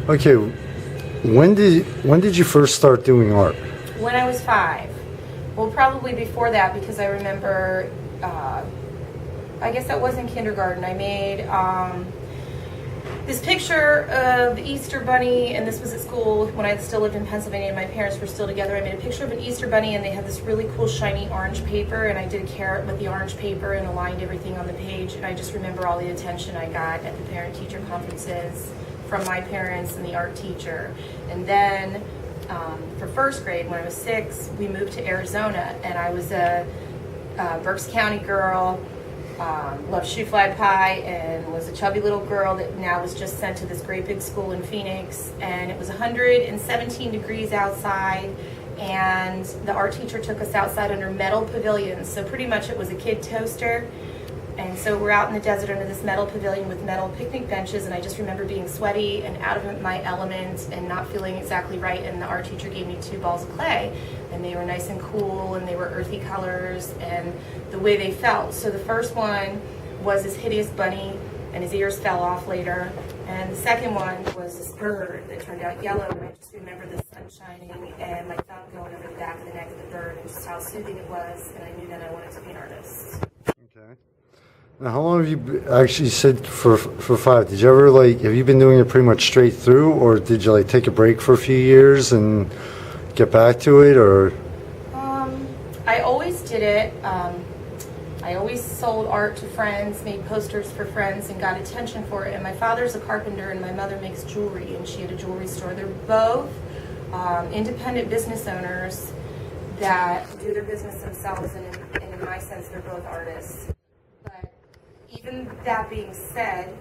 Okay, when did you first start doing art? When I was 5. Well, probably before that, because I remember, I guess that was in kindergarten. I made this picture of the Easter Bunny, and this was at school when I still lived in Pennsylvania and my parents were still together. I made a picture of an Easter Bunny, and they had this really cool shiny orange paper, and I did a carrot with the orange paper and aligned everything on the page. And I just remember all the attention I got at the parent-teacher conferences from my parents and the art teacher. And then for first grade, when I was 6, we moved to Arizona, and I was a Berks County girl. Loved shoe fly pie, and was a chubby little girl that now was just sent to this great big school in Phoenix, and it was 117 degrees outside, and the art teacher took us outside under metal pavilions, so pretty much it was a kid toaster. And so we're out in the desert under this metal pavilion with metal picnic benches, and I just remember being sweaty and out of my element and not feeling exactly right, and the art teacher gave me 2 balls of clay, and they were nice and cool, and they were earthy colors, and the way they felt. So the first one was this hideous bunny, and his ears fell off later, and the second one was this bird that turned out yellow, and I just remember the sun shining and my thumb going over the back of the neck of the bird, and just how soothing it was, and I knew that I wanted to be an artist. Okay. Now, how long have you actually said for 5? Did you ever have you been doing it pretty much straight through, or did you take a break for a few years and get back to it, or? I always did it. I always sold art to friends, made posters for friends, and got attention for it. And my father's a carpenter, and my mother makes jewelry, and she had a jewelry store. They're both independent business owners that do their business themselves, and in my sense, they're both artists. Even that being said,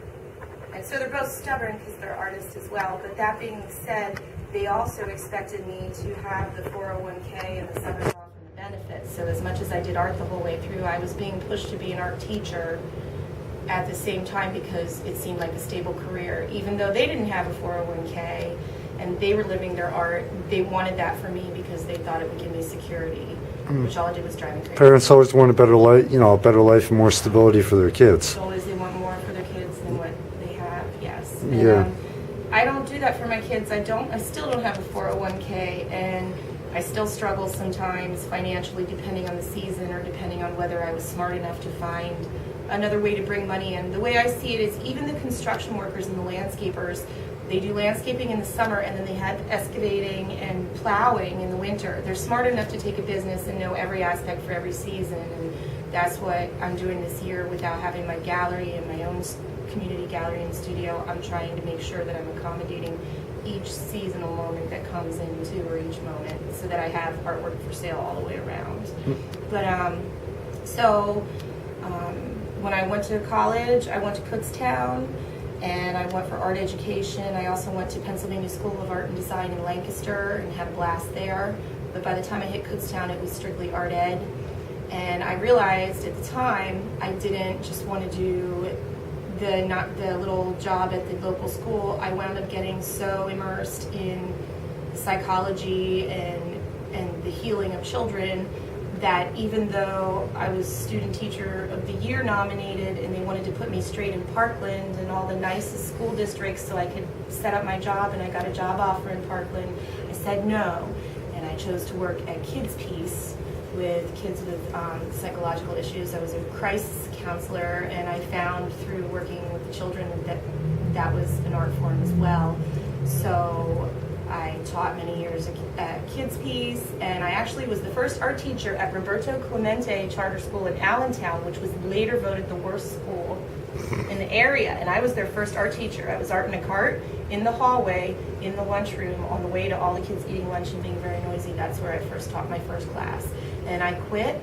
and so they're both stubborn because they're artists as well, but that being said, they also expected me to have the 401k and the summers off and the benefits. So as much as I did art the whole way through, I was being pushed to be an art teacher at the same time because it seemed like a stable career. Even though they didn't have a 401k and they were living their art, they wanted that for me because they thought it would give me security. Which all I did was drive me crazy. Parents always want a better life, a better life and more stability for their kids. Always they want more for their kids than what they have, yes. Yeah. And, I don't do that for my kids. I still don't have a 401k, and I still struggle sometimes financially depending on the season or depending on whether I was smart enough to find another way to bring money in. The way I see it is even the construction workers and the landscapers, they do landscaping in the summer, and then they have excavating and plowing in the winter. They're smart enough to take a business and know every aspect for every season, and that's what I'm doing this year without having my gallery and my own community gallery and studio. I'm trying to make sure that I'm accommodating each seasonal moment that comes into, or each moment, so that I have artwork for sale all the way around. But when I went to college, I went to Kutztown, and I went for art education. I also went to Pennsylvania School of Art and Design in Lancaster and had a blast there. But by the time I hit Kutztown, it was strictly art ed. And I realized at the time I didn't just want to do the little job at the local school. I wound up getting so immersed in psychology and the healing of children that even though I was Student Teacher of the Year nominated, and they wanted to put me straight in Parkland and all the nicest school districts so I could set up my job, and I got a job offer in Parkland, I said no, and I chose to work at Kids Peace with kids with psychological issues. I was a crisis counselor, and I found through working with the children that was an art form as well. So I taught many years at Kids Peace, and I actually was the first art teacher at Roberto Clemente Charter School in Allentown, which was later voted the worst school in the area, and I was their first art teacher. I was art in a cart, in the hallway, in the lunchroom, on the way to all the kids eating lunch and being very noisy. That's where I first taught my first class. And I quit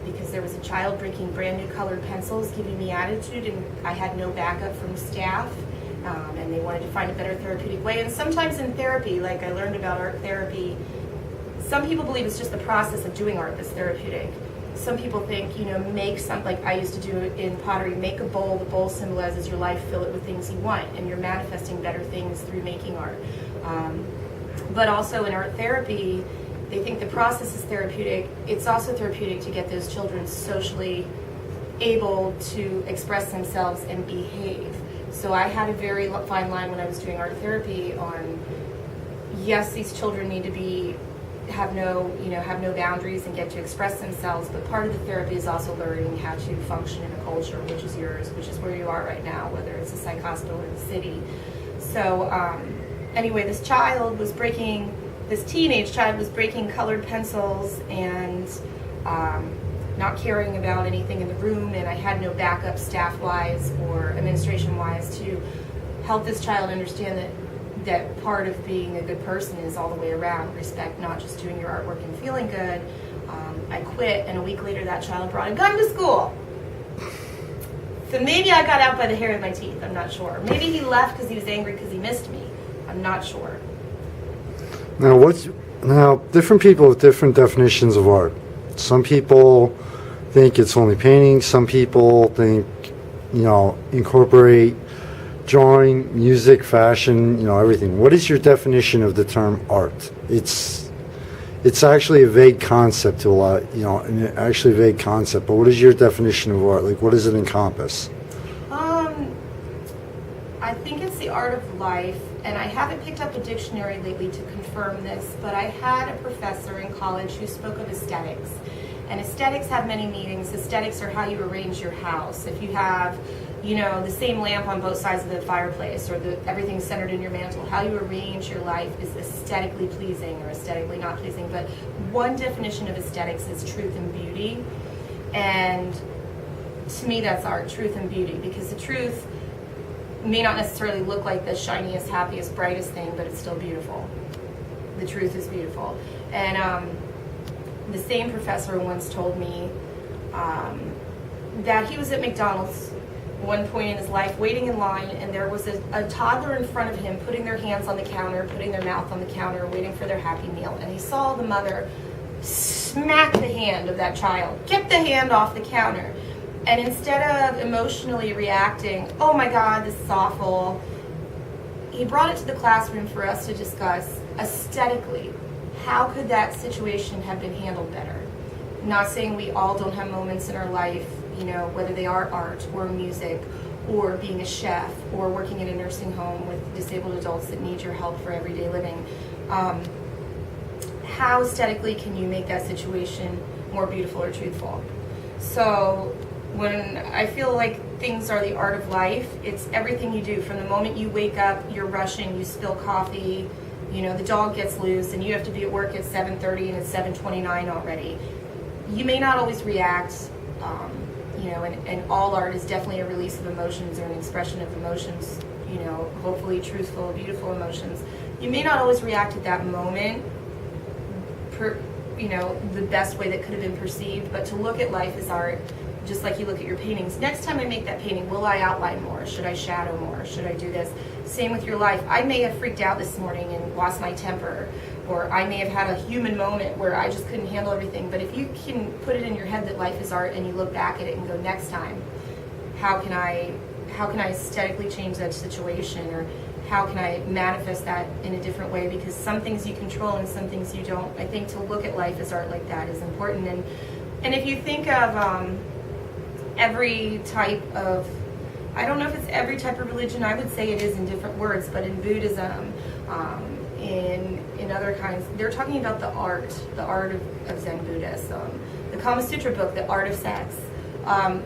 because there was a child breaking brand new colored pencils, giving me attitude, and I had no backup from staff. And they wanted to find a better therapeutic way. And sometimes in therapy, like I learned about art therapy, some people believe it's just the process of doing art that's therapeutic. Some people think, make something, like I used to do in pottery, make a bowl, the bowl symbolizes your life, fill it with things you want, and you're manifesting better things through making art. But also in art therapy, they think the process is therapeutic. It's also therapeutic to get those children socially able to express themselves and behave. So I had a very fine line when I was doing art therapy on, yes, these children need to have no boundaries and get to express themselves, but part of the therapy is also learning how to function in a culture, which is yours, which is where you are right now, whether it's a psych hospital or the city. So anyway, this teenage child was breaking colored pencils and not caring about anything in the room, and I had no backup staff-wise or administration-wise to help this child understand that part of being a good person is all the way around, respect, not just doing your artwork and feeling good. I quit, and a week later that child brought a gun to school. So maybe I got out by the hair of my teeth, I'm not sure. Maybe he left because he was angry because he missed me. I'm not sure. Now different people have different definitions of art. Some people think it's only painting, some people think, incorporate drawing, music, fashion, everything. What is your definition of the term art? It's actually a vague concept to a lot, actually a vague concept, but what is your definition of art? Like, what does it encompass? I think it's the art of life, and I haven't picked up a dictionary lately to confirm this, but I had a professor in college who spoke of aesthetics. And aesthetics have many meanings. Aesthetics are how you arrange your house. If you have, the same lamp on both sides of the fireplace, or everything centered in your mantle, how you arrange your life is aesthetically pleasing or aesthetically not pleasing. But one definition of aesthetics is truth and beauty. And to me, that's art, truth and beauty, because the truth may not necessarily look like the shiniest, happiest, brightest thing, but it's still beautiful. The truth is beautiful. And the same professor once told me that he was at McDonald's one point in his life waiting in line, and there was a toddler in front of him putting their hands on the counter, putting their mouth on the counter, waiting for their Happy Meal. And he saw the mother smack the hand of that child, get the hand off the counter. And instead of emotionally reacting, oh my God, this is awful, he brought it to the classroom for us to discuss aesthetically. How could that situation have been handled better? Not saying we all don't have moments in our life, whether they are art or music or being a chef or working in a nursing home with disabled adults that need your help for everyday living. How aesthetically can you make that situation more beautiful or truthful? So when I feel like things are the art of life, it's everything you do. From the moment you wake up, you're rushing, you spill coffee, the dog gets loose and you have to be at work at 7:30 and it's 7:29 already. You may not always react, and all art is definitely a release of emotions or an expression of emotions, hopefully truthful, beautiful emotions. You may not always react at that moment, the best way that could have been perceived, but to look at life as art, just like you look at your paintings. Next time I make that painting, will I outline more? Should I shadow more? Should I do this? Same with your life. I may have freaked out this morning and lost my temper, or I may have had a human moment where I just couldn't handle everything. But if you can put it in your head that life is art and you look back at it and go, next time, how can I aesthetically change that situation, or how can I manifest that in a different way? Because some things you control and some things you don't. I think to look at life as art like that is important. And if you think of every type of, I don't know if it's every type of religion, I would say it is in different words, but in Buddhism, in other kinds, they're talking about the art of Zen Buddhism. The Kama Sutra book, the art of sex,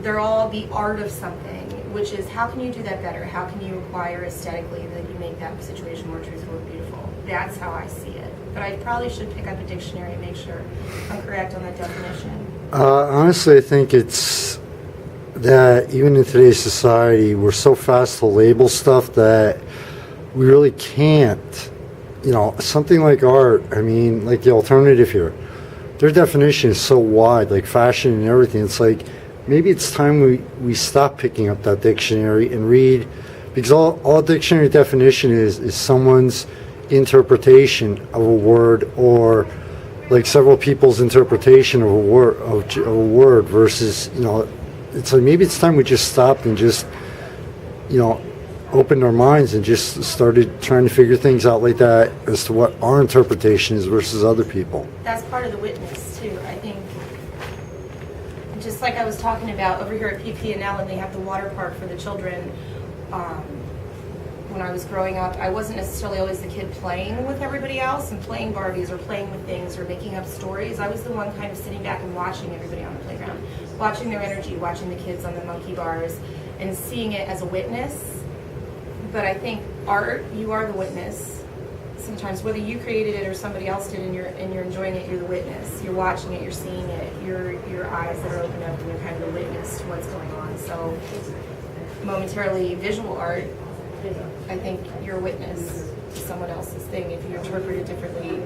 they're all the art of something, which is how can you do that better? How can you acquire aesthetically that you make that situation more truthful and beautiful? That's how I see it. But I probably should pick up a dictionary and make sure I'm correct on that definition. Honestly, I think it's that even in today's society, we're so fast to label stuff that we really can't. Something like art, like the alternative here, their definition is so wide, like fashion and everything. It's like, maybe it's time we stop picking up that dictionary and read, because all dictionary definition is someone's interpretation of a word, or like several people's interpretation of a word versus, it's like maybe it's time we just stopped and just, opened our minds and just started trying to figure things out like that as to what our interpretation is versus other people. That's part of the witness too. I think, just like I was talking about over here at PPNL, and they have the water park for the children. when I was growing up, I wasn't necessarily always the kid playing with everybody else and playing Barbies or playing with things or making up stories. I was the one kind of sitting back and watching everybody on the playground, watching their energy, watching the kids on the monkey bars, and seeing it as a witness. But I think art, you are the witness. Sometimes, whether you created it or somebody else did, and you're enjoying it, you're the witness. You're watching it, you're seeing it. Your eyes that are opened up, and you're kind of the witness to what's going on. So, momentarily, visual art, I think you're a witness to someone else's thing. If you interpret it differently,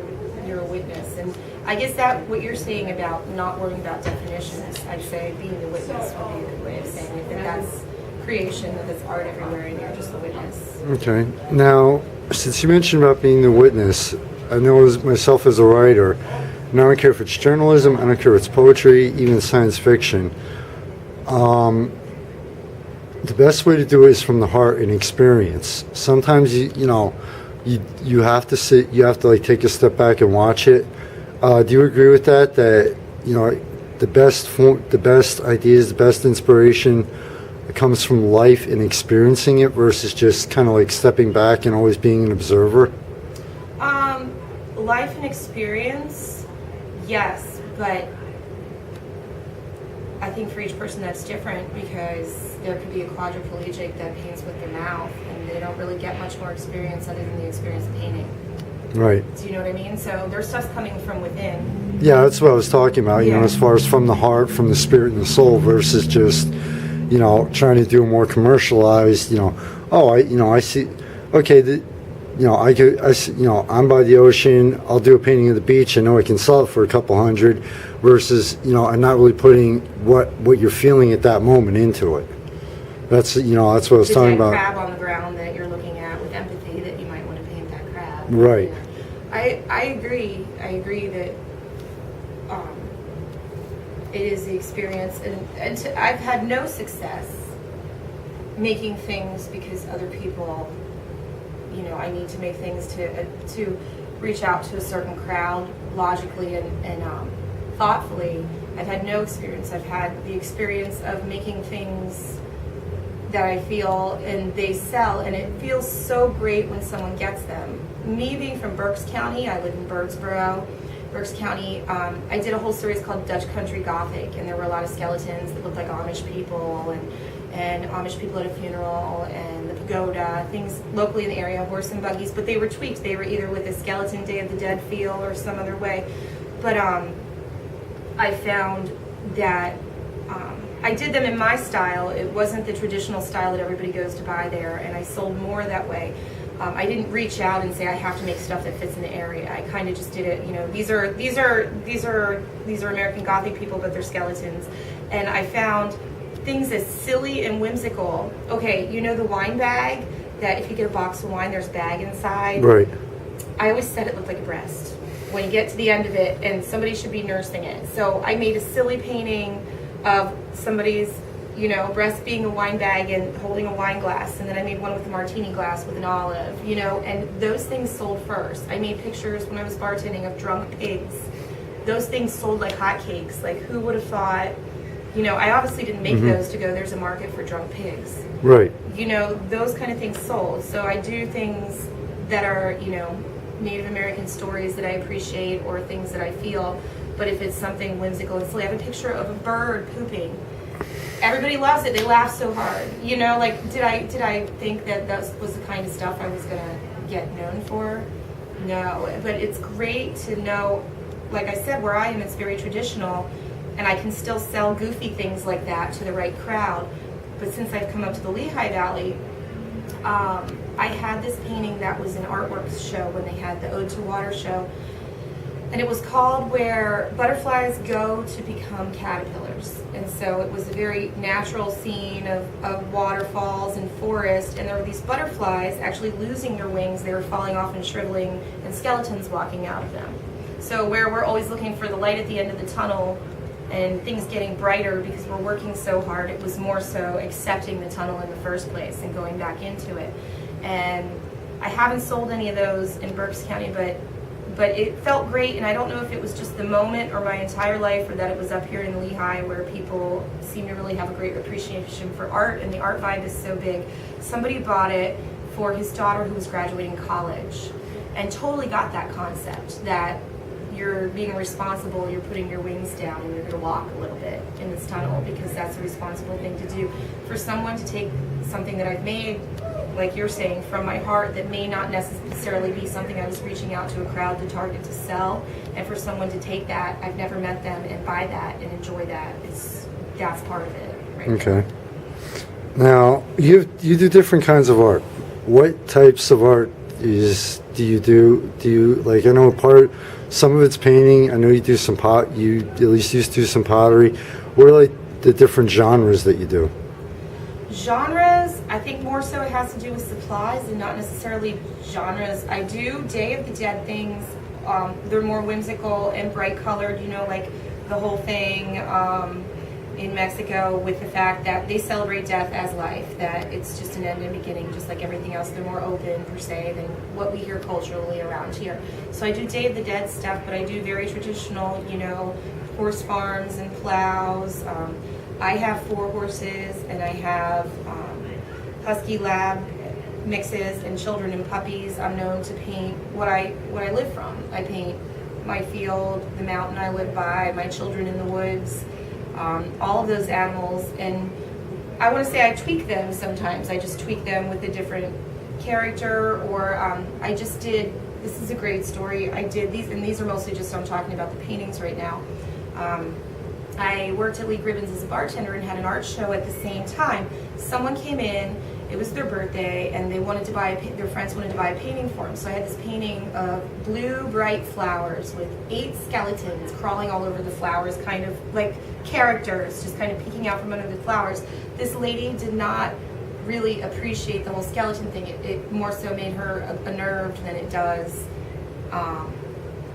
you're a witness. And I guess that what you're saying about not worrying about definitions, I'd say being the witness would be a good way of saying it. That that's creation, that there's art everywhere, and you're just the witness. Okay. Now, since you mentioned about being the witness, I know as myself as a writer, and I don't care if it's journalism, I don't care if it's poetry, even science fiction. The best way to do it is from the heart and experience. Sometimes you have to sit, you have to like take a step back and watch it. Do you agree with that? That the best ideas, the best inspiration comes from life and experiencing it versus just kind of like stepping back and always being an observer? Life and experience, yes, but I think for each person that's different, because there could be a quadriplegic that paints with their mouth and they don't really get much more experience other than the experience of painting. Right. Do you know what I mean? So there's stuff coming from within. Yeah, that's what I was talking about, Yeah. as far as from the heart, from the spirit and the soul versus just, trying to do a more commercialized, I see, okay, I'm by the ocean, I'll do a painting of the beach, I know I can sell it for a couple hundred, versus, I'm not really putting what you're feeling at that moment into it. That's, that's what I was The talking dead about. crab on the ground that you're looking at with empathy, that you might want to paint that crab. Right. Yeah. I agree. I agree that it is the experience, and I've had no success making things because other people, I need to make things to reach out to a certain crowd logically and thoughtfully. I've had no experience. I've had the experience of making things that I feel and they sell, and it feels so great when someone gets them. Me being from Berks County, I live in Birdsboro, Berks County, I did a whole series called Dutch Country Gothic, and there were a lot of skeletons that looked like Amish people, and Amish people at a funeral, and the pagoda, things locally in the area, horse and buggies, but they were tweaked. They were either with a skeleton Day of the Dead feel or some other way. But I found that I did them in my style. It wasn't the traditional style that everybody goes to buy there, and I sold more that way. I didn't reach out and say I have to make stuff that fits in the area. I kind of just did it. These are American Gothic people, but they're skeletons, and I found things as silly and whimsical. Okay, the wine bag that if you get a box of wine, there's a bag inside. Right. I always said it looked like a breast when you get to the end of it, and somebody should be nursing it. So I made a silly painting of somebody's, breast being a wine bag and holding a wine glass, and then I made one with a martini glass with an olive, and those things sold first. I made pictures when I was bartending of drunk pigs. Those things sold like hotcakes. Like, who would have thought? I obviously didn't make those to go, there's a market for drunk pigs. Right. Those kind of things sold. So I do things that are, Native American stories that I appreciate or things that I feel. But if it's something whimsical and silly, I have a picture of a bird pooping. Everybody loves it. They laugh so hard. Did I think that was the kind of stuff I was going to get known for? No. But it's great to know, like I said, where I am, it's very traditional. And I can still sell goofy things like that to the right crowd. But since I've come up to the Lehigh Valley, I had this painting that was an artworks show when they had the Ode to Water show. And it was called Where Butterflies Go to Become Caterpillars. And so it was a very natural scene of waterfalls and forest. And there were these butterflies actually losing their wings. They were falling off and shriveling, and skeletons walking out of them. So where we're always looking for the light at the end of the tunnel and things getting brighter because we're working so hard, it was more so accepting the tunnel in the first place and going back into it. And I haven't sold any of those in Berks County, but it felt great, and I don't know if it was just the moment or my entire life, or that it was up here in Lehigh where people seem to really have a great appreciation for art, and the art vibe is so big. Somebody bought it for his daughter who was graduating college, and totally got that concept that you're being responsible, you're putting your wings down, and you're going to walk a little bit in this tunnel because that's a responsible thing to do. For someone to take something that I've made, like you're saying, from my heart, that may not necessarily be something I was reaching out to a crowd to target to sell, and for someone to take that, I've never met them, and buy that and enjoy that, that's part of it. Right Okay. Now, you do different kinds of art. What types of art do you do? Do you, like, I know some of it's painting. I know you do some you at least used to do some pottery. What are like the different genres that you do? Genres, I think more so it has to do with supplies and not necessarily genres. I do Day of the Dead things. They're more whimsical and bright colored, you know, like the whole thing in Mexico with the fact that they celebrate death as life, that it's just an end and beginning, just like everything else. They're more open, per se, than what we hear culturally around here. So I do Day of the Dead stuff, but I do very traditional, you know, horse farms and plows. I have 4 horses, and I have husky lab mixes and children and puppies. I'm known to paint what I live from. I paint my field, the mountain I live by, my children in the woods, all of those animals. And I want to say I tweak them sometimes. I just tweak them with a different character, or I just did, this is a great story, I did these, and these are mostly just, I'm talking about the paintings right now. I worked at League Ribbons as a bartender and had an art show at the same time. Someone came in, it was their birthday, and they wanted to buy their friends wanted to buy a painting for them. So I had this painting of blue, bright flowers with 8 skeletons crawling all over the flowers, kind of like characters, just kind of peeking out from under the flowers. This lady did not really appreciate the whole skeleton thing. It more so made her unnerved than it does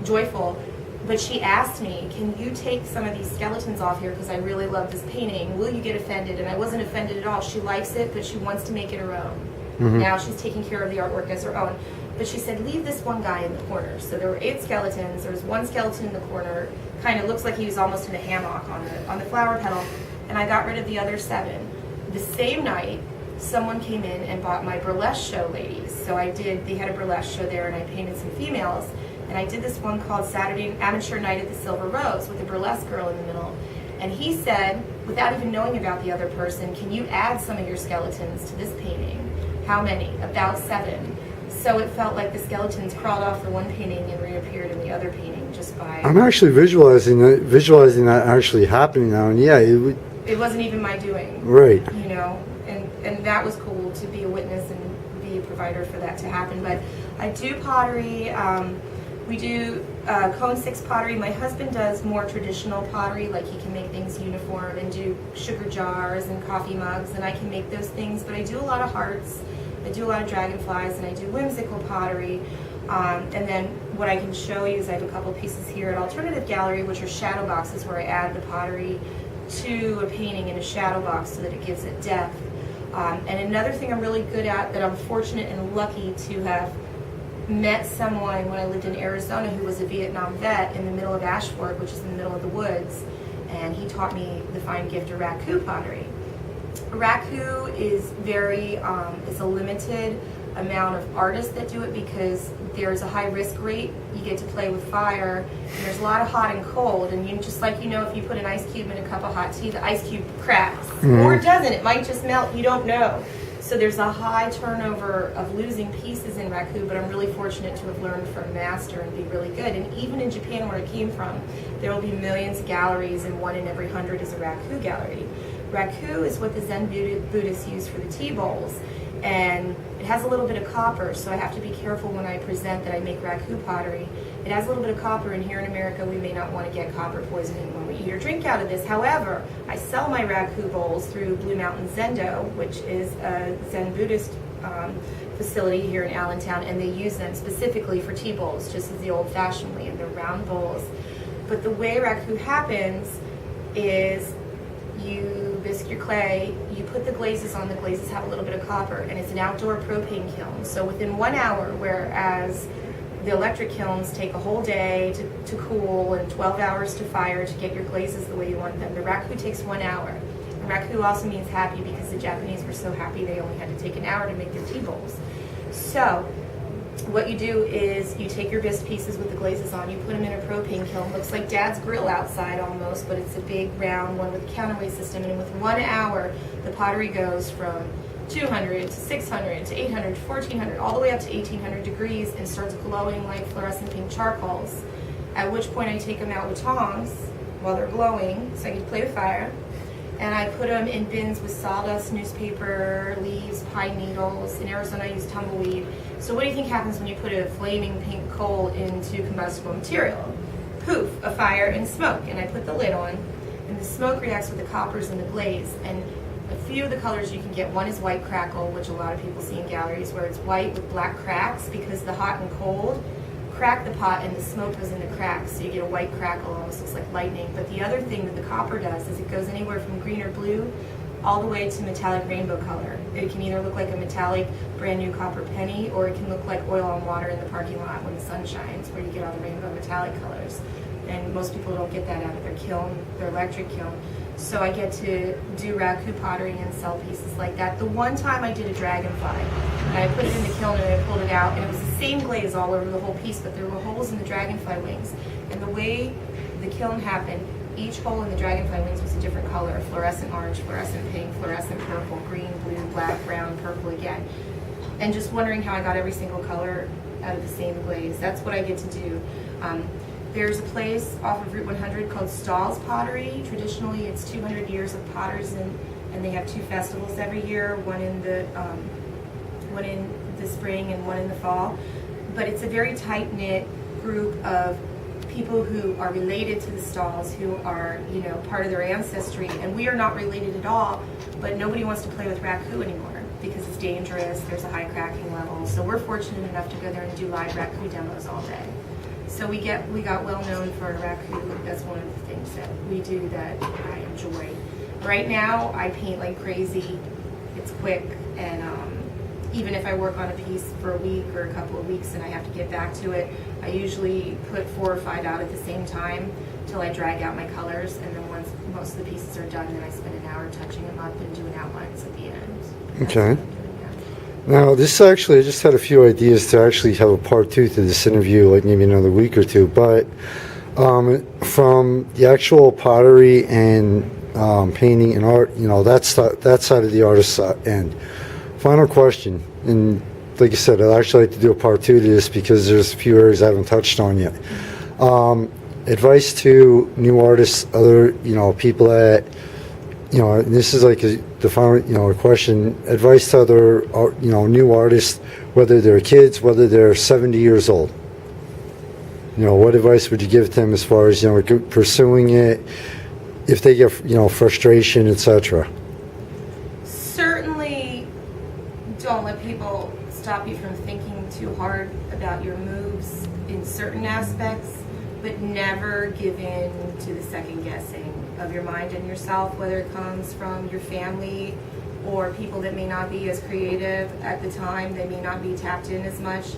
joyful. But she asked me, can you take some of these skeletons off here because I really love this painting. Will you get offended? And I wasn't offended at all. She likes it, but she wants to make it her own. Mm-hmm. Now she's taking care of the artwork as her own. But she said, leave this one guy in the corner. So there were 8 skeletons. There was one skeleton in the corner. Kind of looks like he was almost in a hammock on the flower petal. And I got rid of the other 7. The same night, someone came in and bought my burlesque show ladies. So they had a burlesque show there, and I painted some females. And I did this one called Saturday Amateur Night at the Silver Rose with a burlesque girl in the middle. And he said, without even knowing about the other person, can you add some of your skeletons to this painting? How many? About 7. So it felt like the skeletons crawled off the one painting and reappeared in the other painting just by... I'm actually visualizing that actually happening now. And yeah, it wasn't even my doing. Right. You know, and that was cool to be a witness and be a provider for that to happen. But I do pottery. We do cone 6 pottery. My husband does more traditional pottery, like he can make things uniform and do sugar jars and coffee mugs, and I can make those things. But I do a lot of hearts, I do a lot of dragonflies, and I do whimsical pottery. And then what I can show you is I have a couple pieces here at Alternative Gallery, which are shadow boxes where I add the pottery to a painting in a shadow box so that it gives it depth. And another thing I'm really good at, that I'm fortunate and lucky to have met someone when I lived in Arizona who was a Vietnam vet in the middle of Ashford, which is in the middle of the woods, and he taught me the fine gift of raku pottery. Raku is it's a limited amount of artists that do it because there's a high risk rate. You get to play with fire, and there's a lot of hot and cold, and just like, you know, if you put an ice cube in a cup of hot tea, the ice cube cracks. Mm-hmm. Or it doesn't, it might just melt, you don't know. So there's a high turnover of losing pieces in raku, but I'm really fortunate to have learned from a master and be really good. And even in Japan, where I came from, there will be millions of galleries, and 1 in every 100 is a raku gallery. Raku is what the Zen Buddhists use for the tea bowls, and it has a little bit of copper, so I have to be careful when I present that I make raku pottery. It has a little bit of copper, and here in America we may not want to get copper poisoning when we eat or drink out of this. However, I sell my raku bowls through Blue Mountain Zendo, which is a Zen Buddhist facility here in Allentown, and they use them specifically for tea bowls, just as the old-fashioned way, and they're round bowls. But the way raku happens is you bisque your clay, you put the glazes on, the glazes have a little bit of copper, and it's an outdoor propane kiln. So within 1 hour, whereas the electric kilns take a whole day to cool and 12 hours to fire to get your glazes the way you want them, the raku takes 1 hour. And raku also means happy because the Japanese were so happy they only had to take an hour to make their tea bowls. So what you do is you take your bisque pieces with the glazes on, you put them in a propane kiln. Looks like Dad's grill outside almost, but it's a big round one with a counterweight system. And with 1 hour, the pottery goes from 200 to 600 to 800 to 1400, all the way up to 1800 degrees and starts glowing like fluorescent pink charcoals. At which point I take them out with tongs while they're glowing so I can play with fire. And I put them in bins with sawdust, newspaper, leaves, pine needles. In Arizona, I use tumbleweed. So what do you think happens when you put a flaming pink coal into combustible material? Poof, a fire and smoke. And I put the lid on, and the smoke reacts with the coppers in the glaze. And a few of the colors you can get, one is white crackle, which a lot of people see in galleries, where it's white with black cracks because the hot and cold crack the pot and the smoke goes in the cracks, so you get a white crackle, almost looks like lightning. But the other thing that the copper does is it goes anywhere from green or blue all the way to metallic rainbow color. It can either look like a metallic brand new copper penny, or it can look like oil on water in the parking lot when the sun shines, where you get all the rainbow metallic colors. And most people don't get that out of their kiln, their electric kiln. So I get to do raku pottery and sell pieces like that. The one time I did a dragonfly, and I put it in the kiln and I pulled it out, and it was the same glaze all over the whole piece, but there were holes in the dragonfly wings. And the way the kiln happened, each hole in the dragonfly wings was a different color: fluorescent orange, fluorescent pink, fluorescent purple, green, blue, black, brown, purple again. And just wondering how I got every single color out of the same glaze. That's what I get to do. There's a place off of Route 100 called Stahl's Pottery. Traditionally, it's 200 years of potters, and they have 2 festivals every year, one in the spring and one in the fall. But it's a very tight-knit group of people who are related to the Stahls, who are, you know, part of their ancestry, and we are not related at all, but nobody wants to play with raku anymore because it's dangerous, there's a high cracking level. So we're fortunate enough to go there and do live raku demos all day. So we got well known for raku. That's one of the things that we do that I enjoy. Right now, I paint like crazy. It's quick, and even if I work on a piece for a week or a couple of weeks and I have to get back to it, I usually put 4 or 5 out at the same time till I drag out my colors, and then once most of the pieces are done, then I spend an hour touching them up and doing outlines at the end. Okay. Now, this actually, I just had a few ideas to actually have a part 2 to this interview, like maybe another week or 2. But from the actual pottery and painting and art, you know, that side of the artist end. Final question, and like I said, I'd actually like to do a part 2 to this because there's a few areas I haven't touched on yet. Advice to new artists, other, you know, people that, you know, and this is like the final, you know, a question. Advice to other, you know, new artists, whether they're kids, whether they're 70 years old. You know, what advice would you give them as far as, you know, pursuing it, if they get, you know, frustration, etc.? Certainly, don't let people stop you from thinking too hard about your moves in certain aspects, but never give in to the second guessing of your mind and yourself, whether it comes from your family or people that may not be as creative at the time, they may not be tapped in as much.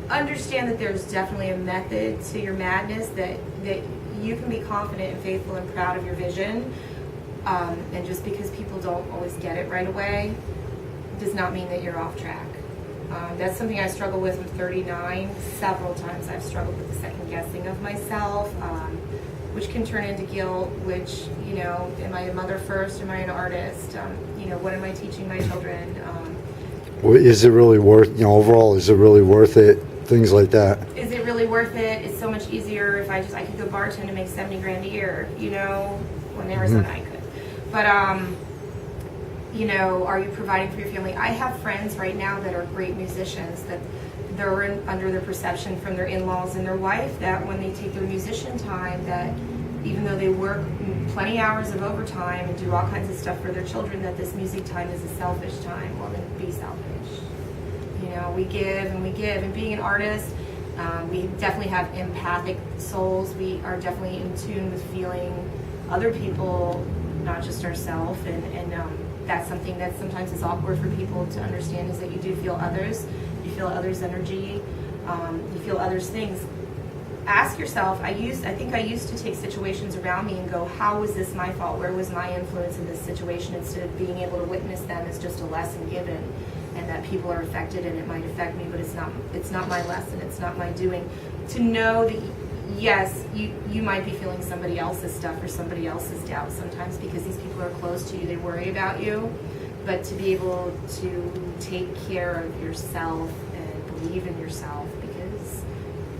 Understand that there's definitely a method to your madness, that you can be confident and faithful and proud of your vision. And just because people don't always get it right away does not mean that you're off track. That's something I struggle with. I'm 39. Several times I've struggled with the second guessing of myself, which can turn into guilt, which, you know, am I a mother first? Am I an artist? You know, what am I teaching my children? Is it really worth, you know, overall, is it really worth it? Things like that. Is it really worth it? It's so much easier if I could go bartend and make 70 grand a year, you know, when in Arizona I could. But, you know, are you providing for your family? I have friends right now that are great musicians that they're under their perception from their in-laws and their wife that when they take their musician time, that even though they work plenty hours of overtime and do all kinds of stuff for their children, that this music time is a selfish time. Well, then be selfish. You know, we give and we give. And being an artist, we definitely have empathic souls. We are definitely in tune with feeling other people, not just ourselves. And that's something that sometimes is awkward for people to understand, is that you do feel others. You feel others' energy. You feel others' things. Ask yourself, I think I used to take situations around me and go, how was this my fault? Where was my influence in this situation? Instead of being able to witness them as just a lesson given. and that people are affected and it might affect me, but it's not my lesson, it's not my doing. To know that, yes, you might be feeling somebody else's stuff or somebody else's doubt sometimes because these people are close to you, they worry about you, but to be able to take care of yourself and believe in yourself because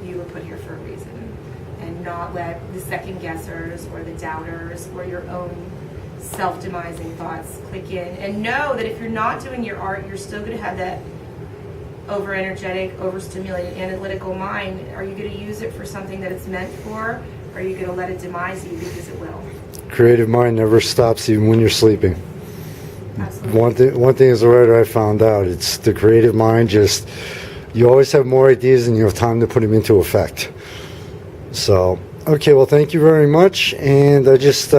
you were put here for a reason, and not let the second guessers or the doubters or your own self-demising thoughts click in, and know that if you're not doing your art, you're still going to have that over-energetic, overstimulated, analytical mind. Are you going to use it for something that it's meant for, or are you going to let it demise you, because it will? Creative mind never stops even when you're sleeping. Absolutely. One thing as a writer I found out, it's the creative mind, just you always have more ideas than you have time to put them into effect. So, okay, well, thank you very much, and I just